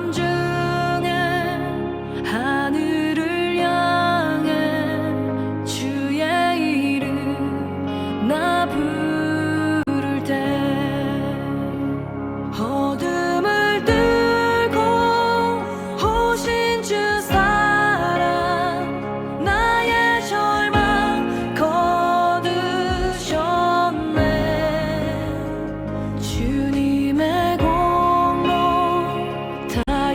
밤중에 하늘을 향해 주의 이름 나 부를 때 어둠을 뚫고 오신 주 사랑 나의 절망 거두셨네 주님의 공로 다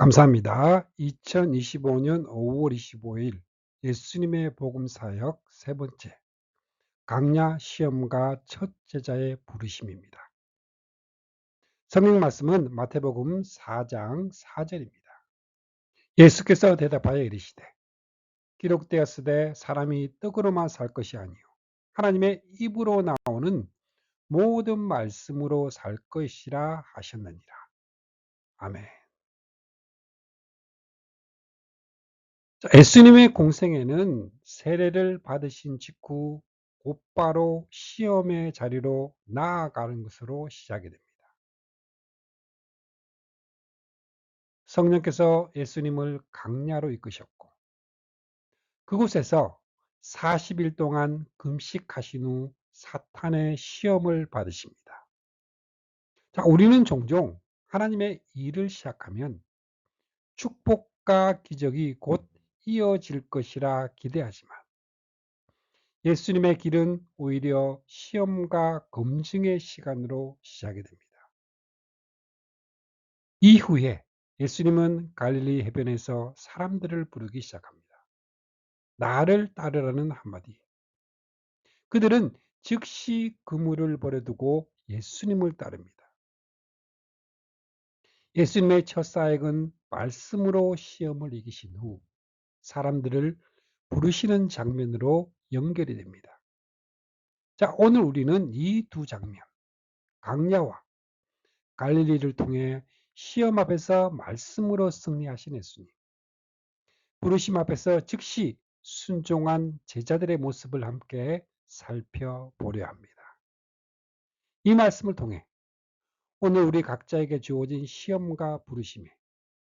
감사합니다. 2025년 5월 25일 예수님의 복음 사역 세 번째 강야 시험가 첫 제자의 부르심입니다. 성경 말씀은 마태복음 4장 4절입니다. 예수께서 대답하여 이르시되 기록되었으되 사람이 떡으로만 살 것이 아니요 하나님의 입으로 나오는 모든 말씀으로 살 것이라 하셨느니라. 아멘. 예수님의 공생애는 세례를 받으신 직후 곧바로 시험의 자리로 나아가는 것으로 시작이 됩니다. 성령께서 예수님을 강야로 이끄셨고 그곳에서 40일 동안 금식하신 후 사탄의 시험을 받으십니다. 자, 우리는 종종 하나님의 일을 시작하면 축복과 기적이 곧 이어질 것이라 기대하지만 예수님의 길은 오히려 시험과 검증의 시간으로 시작이 됩니다. 이후에 예수님은 갈릴리 해변에서 사람들을 부르기 시작합니다. 나를 따르라는 한마디. 그들은 즉시 그물을 버려두고 예수님을 따릅니다. 예수님의 첫 사역은 말씀으로 시험을 이기신 후 사람들을 부르시는 장면으로 연결이 됩니다. 자, 오늘 우리는 이 두 장면, 강야와 갈릴리를 통해 시험 앞에서 말씀으로 승리하신 예수님, 부르심 앞에서 즉시 순종한 제자들의 모습을 함께 살펴보려 합니다. 이 말씀을 통해 오늘 우리 각자에게 주어진 시험과 부르심에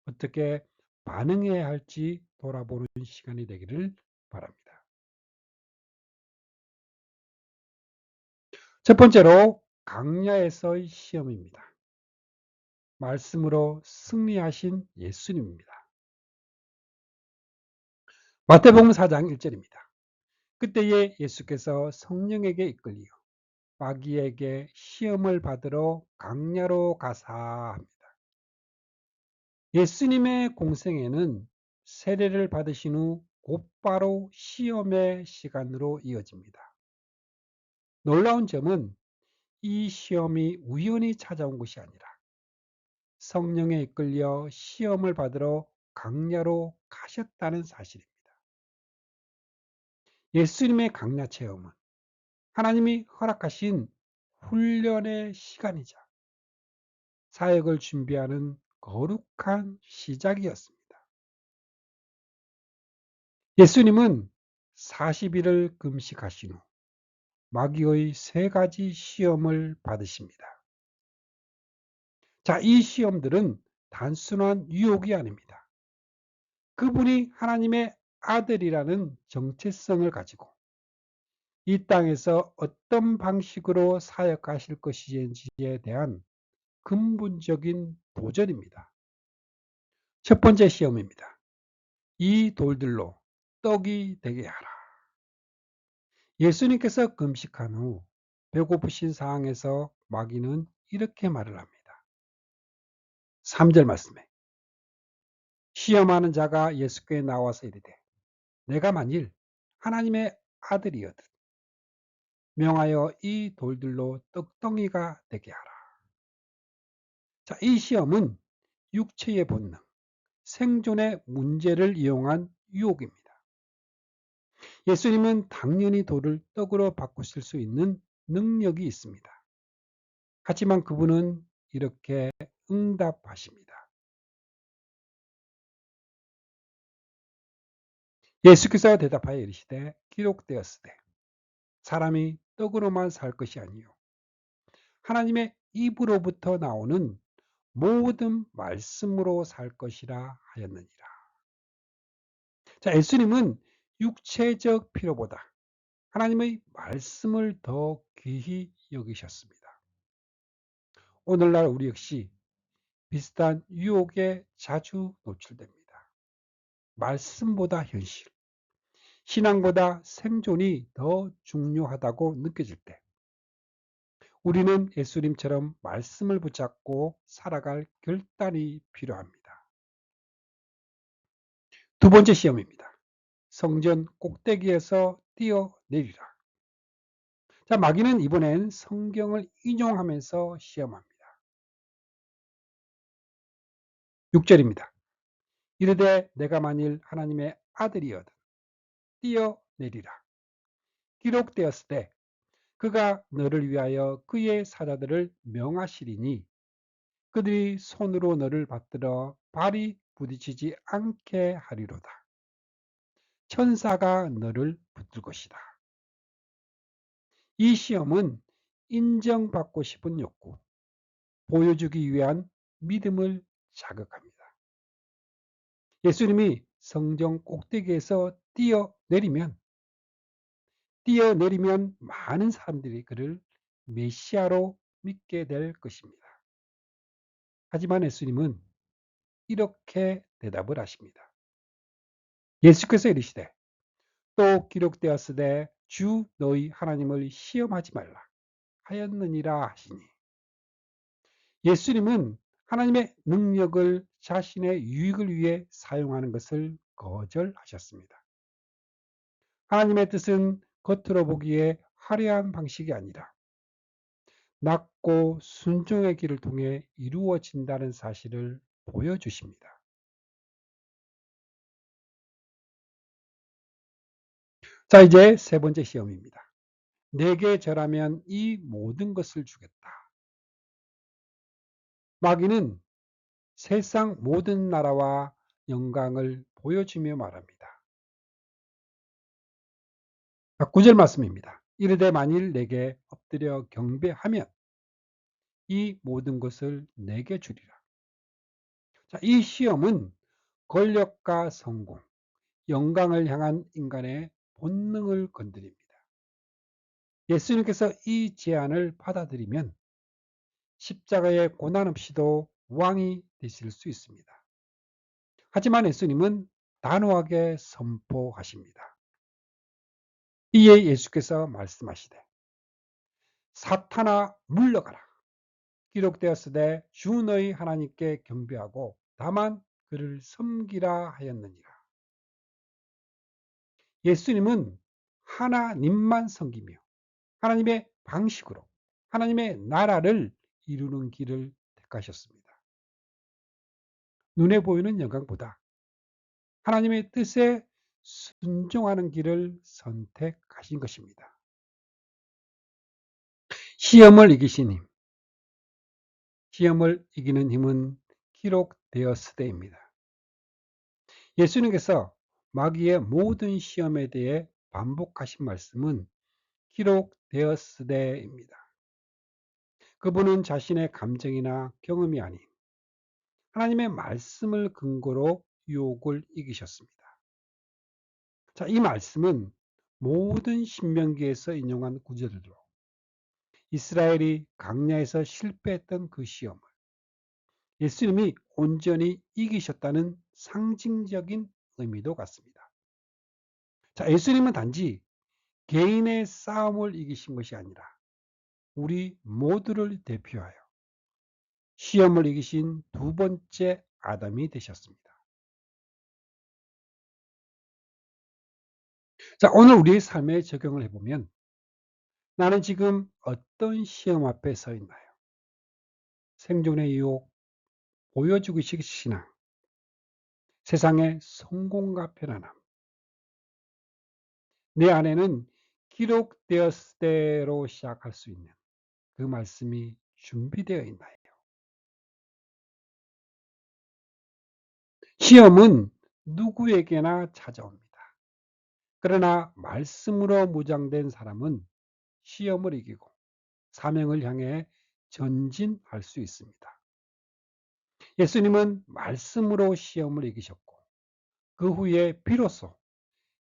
어떻게 반응해야 할지 돌아보는 시간이 되기를 바랍니다. 첫 번째로 강야에서의 시험입니다. 말씀으로 승리하신 예수님입니다. 마태복음 4장 1절입니다. 그때에 예수께서 성령에게 이끌리어 마귀에게 시험을 받으러 강야로 가사 합니다. 예수님의 공생애는 세례를 받으신 후 곧바로 시험의 시간으로 이어집니다. 놀라운 점은 이 시험이 우연히 찾아온 것이 아니라 성령에 이끌려 시험을 받으러 강야로 가셨다는 사실입니다. 예수님의 강야 체험은 하나님이 허락하신 훈련의 시간이자 사역을 준비하는 거룩한 시작이었습니다. 예수님은 40일을 금식하신 후 마귀의 세 가지 시험을 받으십니다. 자, 이 시험들은 단순한 유혹이 아닙니다. 그분이 하나님의 아들이라는 정체성을 가지고 이 땅에서 어떤 방식으로 사역하실 것인지에 대한 근본적인 도전입니다. 첫 번째 시험입니다. 이 돌들로 떡이 되게 하라. 예수님께서 금식한 후 배고프신 상황에서 마귀는 이렇게 말을 합니다. 3절 말씀에 시험하는 자가 예수께 나와서 이르되 내가 만일 하나님의 아들이거든 명하여 이 돌들로 떡덩이가 되게 하라. 자, 이 시험은 육체의 본능, 생존의 문제를 이용한 유혹입니다. 예수님은 당연히 돌을 떡으로 바꾸실 수 있는 능력이 있습니다. 하지만 그분은 이렇게 응답하십니다. 예수께서 대답하여 이르시되 기록되었으되 사람이 떡으로만 살 것이 아니요 하나님의 입으로부터 나오는 모든 말씀으로 살 것이라 하였느니라. 자, 예수님은 육체적 필요보다 하나님의 말씀을 더 귀히 여기셨습니다. 오늘날 우리 역시 비슷한 유혹에 자주 노출됩니다. 말씀보다 현실, 신앙보다 생존이 더 중요하다고 느껴질 때 우리는 예수님처럼 말씀을 붙잡고 살아갈 결단이 필요합니다. 두 번째 시험입니다. 성전 꼭대기에서 뛰어내리라. 자, 마귀는 이번엔 성경을 인용하면서 시험합니다. 6절입니다. 이르되 내가 만일 하나님의 아들이거든 뛰어내리라. 기록되었을 때 그가 너를 위하여 그의 사자들을 명하시리니 그들이 손으로 너를 받들어 발이 부딪히지 않게 하리로다. 천사가 너를 붙들 것이다. 이 시험은 인정받고 싶은 욕구, 보여주기 위한 믿음을 자극합니다. 예수님이 성전 꼭대기에서 뛰어내리면 많은 사람들이 그를 메시아로 믿게 될 것입니다. 하지만 예수님은 이렇게 대답을 하십니다. 예수께서 이르시되 또 기록되었으되 주 너희 하나님을 시험하지 말라 하였느니라 하시니, 예수님은 하나님의 능력을 자신의 유익을 위해 사용하는 것을 거절하셨습니다. 하나님의 뜻은 겉으로 보기에 화려한 방식이 아니라 낮고 순종의 길을 통해 이루어진다는 사실을 보여주십니다. 자, 이제 세 번째 시험입니다. 내게 절하면 이 모든 것을 주겠다. 마귀는 세상 모든 나라와 영광을 보여주며 말합니다. 9절 말씀입니다. 이르되 만일 내게 엎드려 경배하면 이 모든 것을 내게 주리라. 자, 이 시험은 권력과 성공, 영광을 향한 인간의 본능을 건드립니다. 예수님께서 이 제안을 받아들이면 십자가의 고난 없이도 왕이 되실 수 있습니다. 하지만 예수님은 단호하게 선포하십니다. 이에 예수께서 말씀하시되 사탄아 물러가라. 기록되었으되 주 너희 하나님께 경배하고 다만 그를 섬기라 하였느니라. 예수님은 하나님만 섬기며 하나님의 방식으로 하나님의 나라를 이루는 길을 택하셨습니다. 눈에 보이는 영광보다 하나님의 뜻에 순종하는 길을 선택하신 것입니다. 시험을 이기신 힘, 시험을 이기는 힘은 기록되었으되입니다. 예수님께서 마귀의 모든 시험에 대해 반복하신 말씀은 기록되었으되입니다. 그분은 자신의 감정이나 경험이 아닌 하나님의 말씀을 근거로 유혹을 이기셨습니다. 자, 이 말씀은 모든 신명기에서 인용한 구절들로 이스라엘이 광야에서 실패했던 그 시험을 예수님이 온전히 이기셨다는 상징적인 의미도 같습니다. 자, 예수님은 단지 개인의 싸움을 이기신 것이 아니라 우리 모두를 대표하여 시험을 이기신 두 번째 아담이 되셨습니다. 자, 오늘 우리의 삶에 적용을 해보면 나는 지금 어떤 시험 앞에 서 있나요? 생존의 유혹, 보여주기식 신앙, 세상의 성공과 편안함. 내 안에는 기록되었을 때로 시작할 수 있는 그 말씀이 준비되어 있나요? 시험은 누구에게나 찾아옵니다. 그러나 말씀으로 무장된 사람은 시험을 이기고 사명을 향해 전진할 수 있습니다. 예수님은 말씀으로 시험을 이기셨고 그 후에 비로소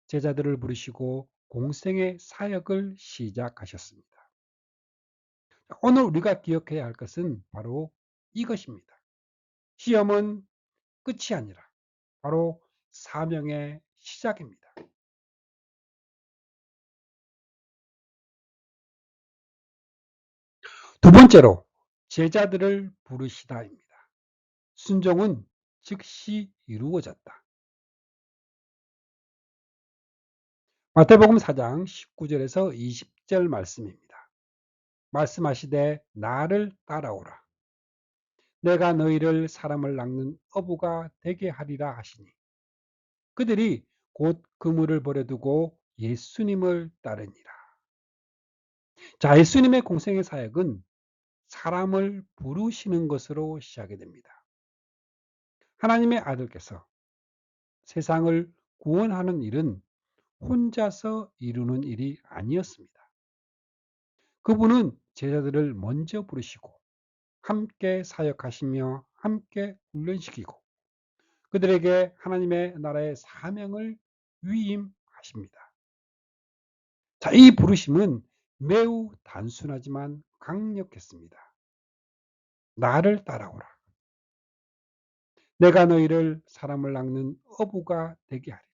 제자들을 부르시고 공생의 사역을 시작하셨습니다. 오늘 우리가 기억해야 할 것은 바로 이것입니다. 시험은 끝이 아니라 바로 사명의 시작입니다. 두 번째로 제자들을 부르시다입니다. 순종은 즉시 이루어졌다. 마태복음 4장 19절에서 20절 말씀입니다. 말씀하시되 나를 따라오라. 내가 너희를 사람을 낚는 어부가 되게 하리라 하시니 그들이 곧 그물을 버려두고 예수님을 따르니라. 자, 예수님의 공생의 사역은 사람을 부르시는 것으로 시작이 됩니다. 하나님의 아들께서 세상을 구원하는 일은 혼자서 이루는 일이 아니었습니다. 그분은 제자들을 먼저 부르시고 함께 사역하시며 함께 훈련시키고 그들에게 하나님의 나라의 사명을 위임하십니다. 자, 이 부르심은 매우 단순하지만 강력했습니다. 나를 따라오라. 내가 너희를 사람을 낚는 어부가 되게 하리라.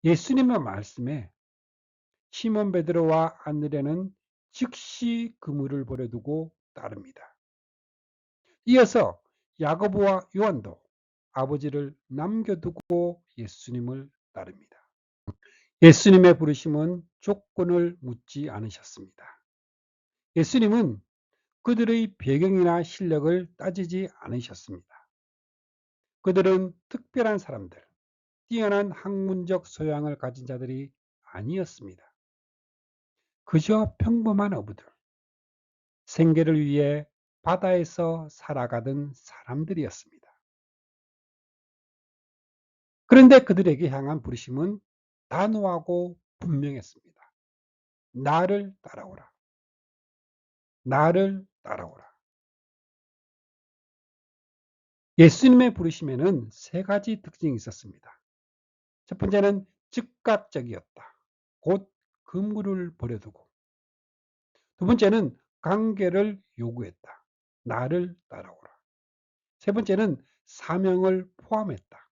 예수님의 말씀에 시몬 베드로와 안드레는 즉시 그물을 버려두고 따릅니다. 이어서 야고보와 요한도 아버지를 남겨두고 예수님을 따릅니다. 예수님의 부르심은 조건을 묻지 않으셨습니다. 예수님은 그들의 배경이나 실력을 따지지 않으셨습니다. 그들은 특별한 사람들, 뛰어난 학문적 소양을 가진 자들이 아니었습니다. 그저 평범한 어부들, 생계를 위해 바다에서 살아가던 사람들이었습니다. 그런데 그들에게 향한 부르심은 단호하고 분명했습니다. 나를 따라오라. 나를 따라오라. 예수님의 부르심에는 세 가지 특징이 있었습니다. 첫 번째는 즉각적이었다. 곧 그물을 버려두고. 두 번째는 관계를 요구했다. 나를 따라오라. 세 번째는 사명을 포함했다.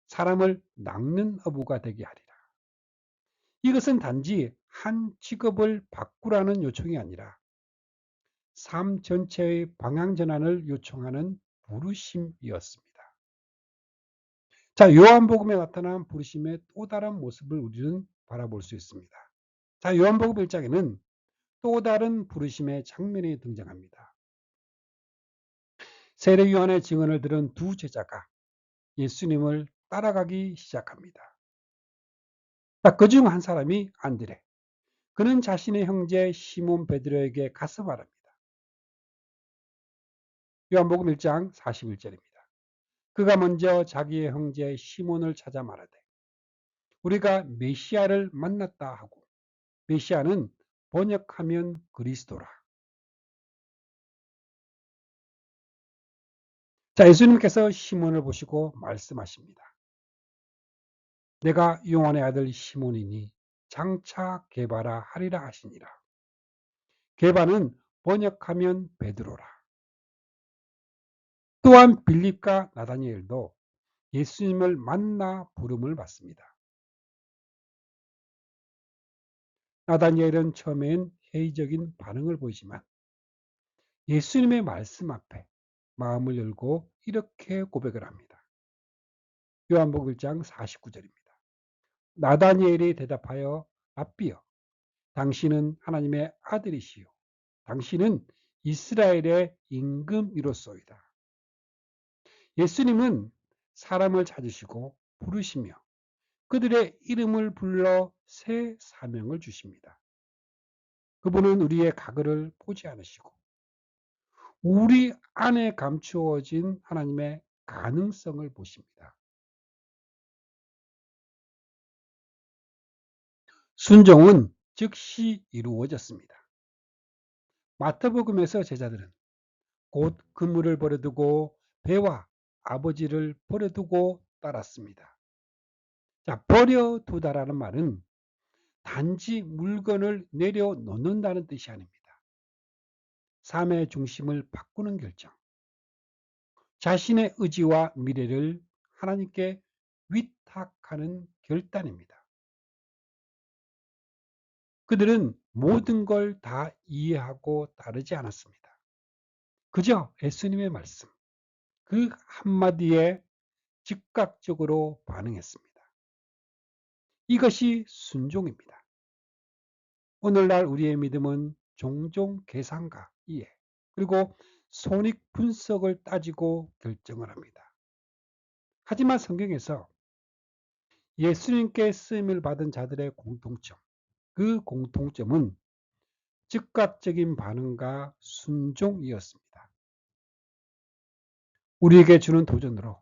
사람을 낚는 어부가 되게 하리라. 이것은 단지 한 직업을 바꾸라는 요청이 아니라 삶 전체의 방향 전환을 요청하는 부르심이었습니다. 자, 요한복음에 나타난 부르심의 또 다른 모습을 우리는 바라볼 수 있습니다. 자, 요한복음 1장에는 또 다른 부르심의 장면이 등장합니다. 세례 요한의 증언을 들은 두 제자가 예수님을 따라가기 시작합니다. 그중 한 사람이 안드레. 그는 자신의 형제 시몬 베드로에게 가서 말합니다. 요한복음 1장 41절입니다. 그가 먼저 자기의 형제 시몬을 찾아 말하되 우리가 메시아를 만났다 하고 메시아는 번역하면 그리스도라. 자, 예수님께서 시몬을 보시고 말씀하십니다. 내가 요한의 아들 시몬이니 장차 게바라 하리라 하시니라. 게바는 번역하면 베드로라. 또한 빌립과 나다니엘도 예수님을 만나 부름을 받습니다. 나다니엘은 처음엔 회의적인 반응을 보이지만 예수님의 말씀 앞에 마음을 열고 이렇게 고백을 합니다. 요한복음 1장 49절입니다. 나다니엘이 대답하여 랍비여 당신은 하나님의 아들이시요 당신은 이스라엘의 임금이로소이다. 예수님은 사람을 찾으시고 부르시며 그들의 이름을 불러 새 사명을 주십니다. 그분은 우리의 과거를 보지 않으시고 우리 안에 감추어진 하나님의 가능성을 보십니다. 순종은 즉시 이루어졌습니다. 마태복음에서 제자들은 곧 그물을 버려두고 배와 아버지를 버려두고 따랐습니다. 자, 버려두다라는 말은 단지 물건을 내려놓는다는 뜻이 아닙니다. 삶의 중심을 바꾸는 결정, 자신의 의지와 미래를 하나님께 위탁하는 결단입니다. 그들은 모든 걸 다 이해하고 따르지 않았습니다. 그저 예수님의 말씀, 그 한마디에 즉각적으로 반응했습니다. 이것이 순종입니다. 오늘날 우리의 믿음은 종종 계산과 이해, 그리고 손익 분석을 따지고 결정을 합니다. 하지만 성경에서 예수님께 쓰임을 받은 자들의 공통점, 그 공통점은 즉각적인 반응과 순종이었습니다. 우리에게 주는 도전으로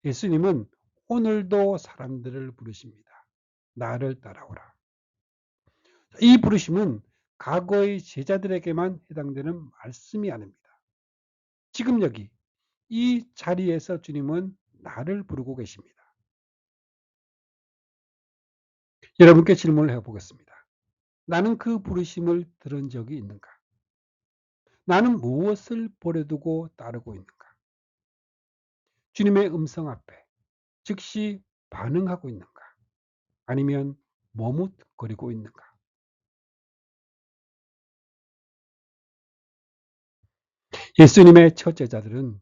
예수님은 오늘도 사람들을 부르십니다. 나를 따라오라. 이 부르심은 과거의 제자들에게만 해당되는 말씀이 아닙니다. 지금 여기 이 자리에서 주님은 나를 부르고 계십니다. 여러분께 질문을 해보겠습니다. 나는 그 부르심을 들은 적이 있는가? 나는 무엇을 버려두고 따르고 있는가? 주님의 음성 앞에 즉시 반응하고 있는가? 아니면 머뭇거리고 있는가? 예수님의 첫 제자들은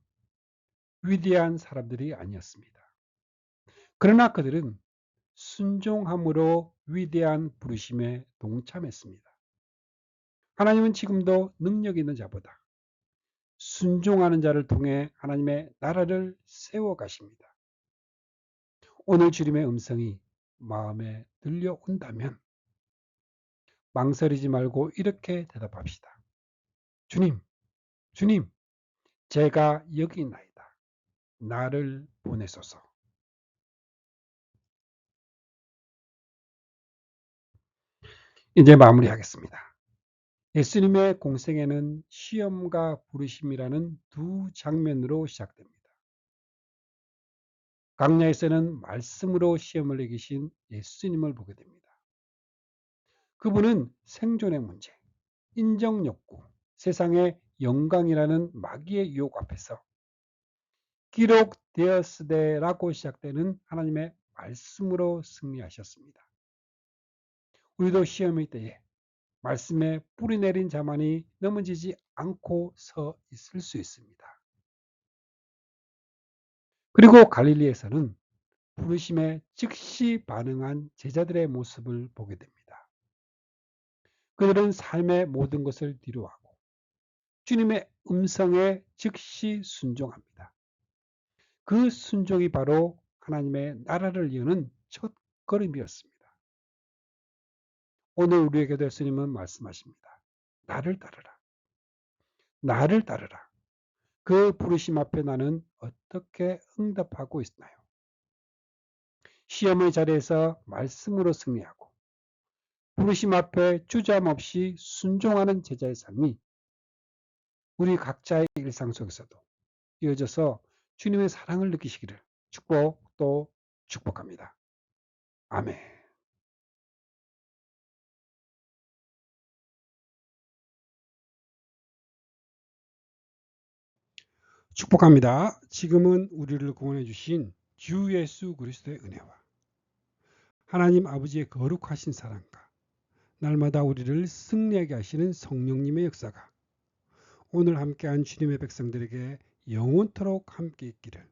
위대한 사람들이 아니었습니다. 그러나 그들은 순종함으로 위대한 부르심에 동참했습니다. 하나님은 지금도 능력 있는 자보다 순종하는 자를 통해 하나님의 나라를 세워 가십니다. 오늘 주님의 음성이 마음에 들려온다면 망설이지 말고 이렇게 대답합시다. 주님, 주님, 제가 여기 있나이다. 나를 보내소서. 이제 마무리하겠습니다. 예수님의 공생애는 시험과 부르심이라는 두 장면으로 시작됩니다. 광야에서는 말씀으로 시험을 이기신 예수님을 보게 됩니다. 그분은 생존의 문제, 인정 욕구, 세상의 영광이라는 마귀의 유혹 앞에서 기록되었으되라고 시작되는 하나님의 말씀으로 승리하셨습니다. 우리도 시험의 때에 말씀에 뿌리 내린 자만이 넘어지지 않고 서 있을 수 있습니다. 그리고 갈릴리에서는 부르심에 즉시 반응한 제자들의 모습을 보게 됩니다. 그들은 삶의 모든 것을 뒤로하고 주님의 음성에 즉시 순종합니다. 그 순종이 바로 하나님의 나라를 여는 첫 걸음이었습니다. 오늘 우리에게도 예수님은 말씀하십니다. 나를 따르라. 나를 따르라. 그 부르심 앞에 나는 어떻게 응답하고 있나요? 시험의 자리에서 말씀으로 승리하고 부르심 앞에 주저함없이 순종하는 제자의 삶이 우리 각자의 일상 속에서도 이어져서 주님의 사랑을 느끼시기를 또 축복합니다. 아멘. 축복합니다. 지금은 우리를 구원해 주신 주 예수 그리스도의 은혜와 하나님 아버지의 거룩하신 사랑과 날마다 우리를 승리하게 하시는 성령님의 역사가 오늘 함께한 주님의 백성들에게 영원토록 함께 있기를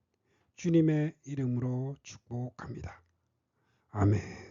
주님의 이름으로 축복합니다. 아멘.